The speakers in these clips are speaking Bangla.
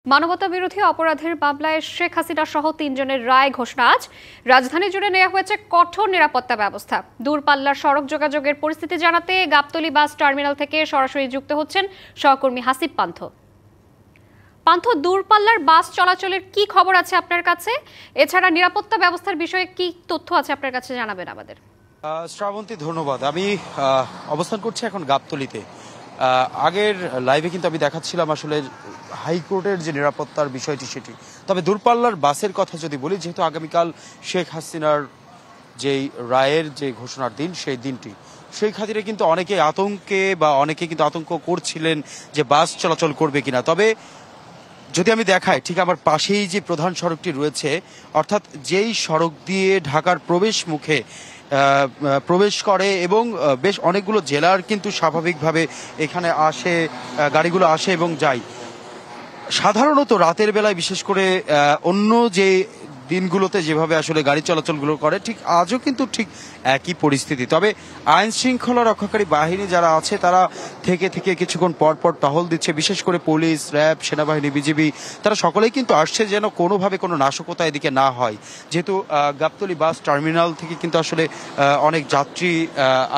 মানবতা বিরোধী অপরাধের মামলায় শেখ হাসিনা সহ ৩ জনের রায় ঘোষণা আজ। রাজধানী জুড়ে নেওয়া হয়েছে কঠোর নিরাপত্তা ব্যবস্থা। দূরপাল্লার সড়ক যোগাযোগের পরিস্থিতি জানাতে গাবতলী বাস টার্মিনাল থেকে সরাসরি যুক্ত হচ্ছেন সহকর্মী হাসিব পান্থ। পান্থ, দূরপাল্লার বাস চলাচলের কি খবর আছে আপনার কাছে? এছাড়া নিরাপত্তা ব্যবস্থার বিষয়ে কি তথ্য আছে আপনার কাছে জানাবেন আমাদের। শ্রাবন্তী, ধন্যবাদ। আমি অবস্থান করছি এখন গাবতলীতে। আগের লাইভে কিন্তু আমি দেখাচ্ছিলাম আসলে হাইকোর্টের যে নিরাপত্তার বিষয়টি সেটি। তবে দূরপাল্লার বাসের কথা যদি বলি, যেহেতু আগামীকাল শেখ হাসিনার যেই রায়ের যে ঘোষণার দিন, সেই দিনটি, সেই খাতিরে কিন্তু অনেকে আতঙ্ক করছিলেন যে বাস চলাচল করবে কিনা। তবে যদি আমি দেখাই, ঠিক আমার পাশেই যে প্রধান সড়কটি রয়েছে, অর্থাৎ যেই সড়ক দিয়ে ঢাকার প্রবেশ মুখে প্রবেশ করে এবং বেশ অনেকগুলো জেলার কিন্তু স্বাভাবিকভাবে এখানে আসে, গাড়িগুলো আসে এবং যায়। সাধারণত রাতের বেলায় বিশেষ করে অন্য যে দিনগুলোতে যেভাবে আসলে গাড়ি চলাচলগুলো করে, ঠিক আজও কিন্তু ঠিক একই পরিস্থিতি। তবে আইন শৃঙ্খলা রক্ষাকারী বাহিনী যারা আছে তারা থেকে কিছুক্ষণ পর পর টহল দিচ্ছে। বিশেষ করে পুলিশ, র্যাব, সেনাবাহিনী, বিজিবি, তারা সকলেই কিন্তু আসছে যেন কোনোভাবে কোনো নাশকতা এদিকে না হয়। যেহেতু গাবতলী বাস টার্মিনাল থেকে কিন্তু আসলে অনেক যাত্রী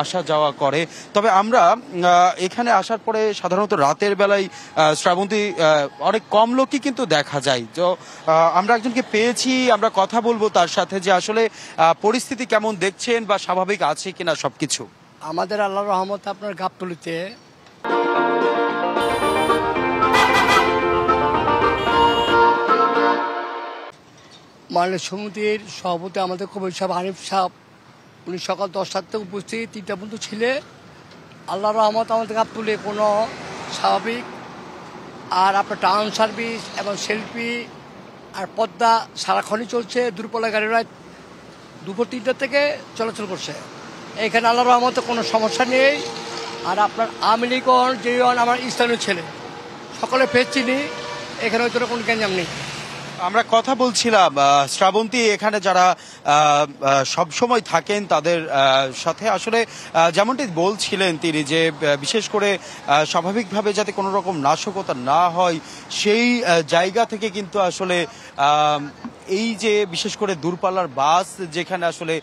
আসা যাওয়া করে। তবে আমরা এখানে আসার পরে সাধারণত রাতের বেলায় শ্রাবন্তী অনেক কম লোকই কিন্তু দেখা যায়। তো আমরা একজনকে পেয়েছি, আমরা কথা বলবো তার সাথে যে আসলে পরিস্থিতি কেমন দেখছেন বা স্বাভাবিক আছে কিনা সবকিছু। আমাদের আল্লাহর রহমতে আপনার গাবতলীতে মাননীয় সমিতির সভাপতি আমাদের কবির সাহেব হানিফ সাহেব, উনি সকাল 10টার থেকে উপস্থিত 3টা পর্যন্ত ছিলে। আল্লাহর রহমত আমাদের গাবতলী কোনো স্বাভাবিক। আর আপনার টাউন সার্ভিস এবং শিল্পী আর পদ্মা সারাক্ষণই চলছে। দূরপাল্লা গাড়িরা দুপুর 3টা থেকে চলাচল করছে। এখানে আল্লাহর রহমতে কোনো সমস্যা নেই। আর আপনার আওয়ামী লীগন যেন আমার স্থানীয় ছেলে সকলে ফের চিনি, এখানে হয়তো কোনো গ্যাঞ্জাম নেই। আমরা কথা বলছিলাম শ্রাবন্তী, এখানে যারা সবসময় থাকেন তাদের সাথে আসলে যেমনটি বলছিলেন তিনি, যে বিশেষ করে স্বাভাবিকভাবে যাতে কোনো রকম নাশকতা না হয় সেই জায়গা থেকে কিন্তু আসলে এই যে বিশেষ করে দূরপাল্লার বাস যেখানে আসলে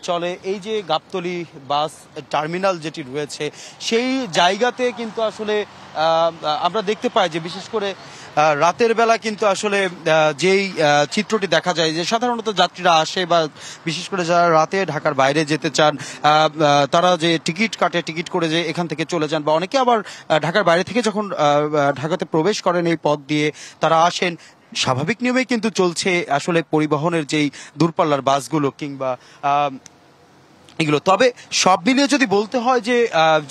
চলে, এই যে গাবতলী বাস টার্মিনাল যেটি রয়েছে, সেই জায়গাতে কিন্তু আসলে আমরা দেখতে পাই যে বিশেষ করে রাতের বেলা কিন্তু আসলে যেই চিত্রটি দেখা যায় যে সাধারণত যাত্রীরা আসে বা বিশেষ করে যারা রাতে ঢাকার বাইরে যেতে চান তারা যে টিকিট কাটে, টিকিট করে যে এখান থেকে চলে যান, বা অনেকে আবার ঢাকার বাইরে থেকে যখন ঢাকাতে প্রবেশ করেন এই পথ দিয়ে তারা আসেন। স্বাভাবিক নিয়মেই কিন্তু চলছে আসলে পরিবহনের যেই দূরপাল্লার বাসগুলো কিংবা এগুলো। তবে সব মিলিয়ে যদি বলতে হয় যে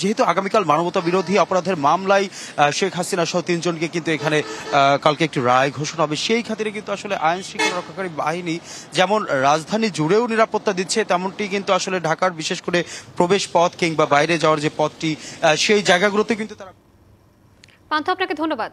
যেহেতু আগামীকাল মানবতা বিরোধী অপরাধের মামলায় শেখ হাসিনা সহ 3 জনকে কিন্তু এখানে কালকে একটি রায় ঘোষণা হবে, সেই খাতিরে কিন্তু আসলে আইন শৃঙ্খলা রক্ষাকারী বাহিনী যেমন রাজধানী জুড়েও নিরাপত্তা দিচ্ছে, তেমনটি কিন্তু আসলে ঢাকার বিশেষ করে প্রবেশ পথ কিংবা বাইরে যাওয়ার যে পথটি, সেই জায়গাগুলোতে কিন্তু তারা। পান্থ, আপনাকে ধন্যবাদ।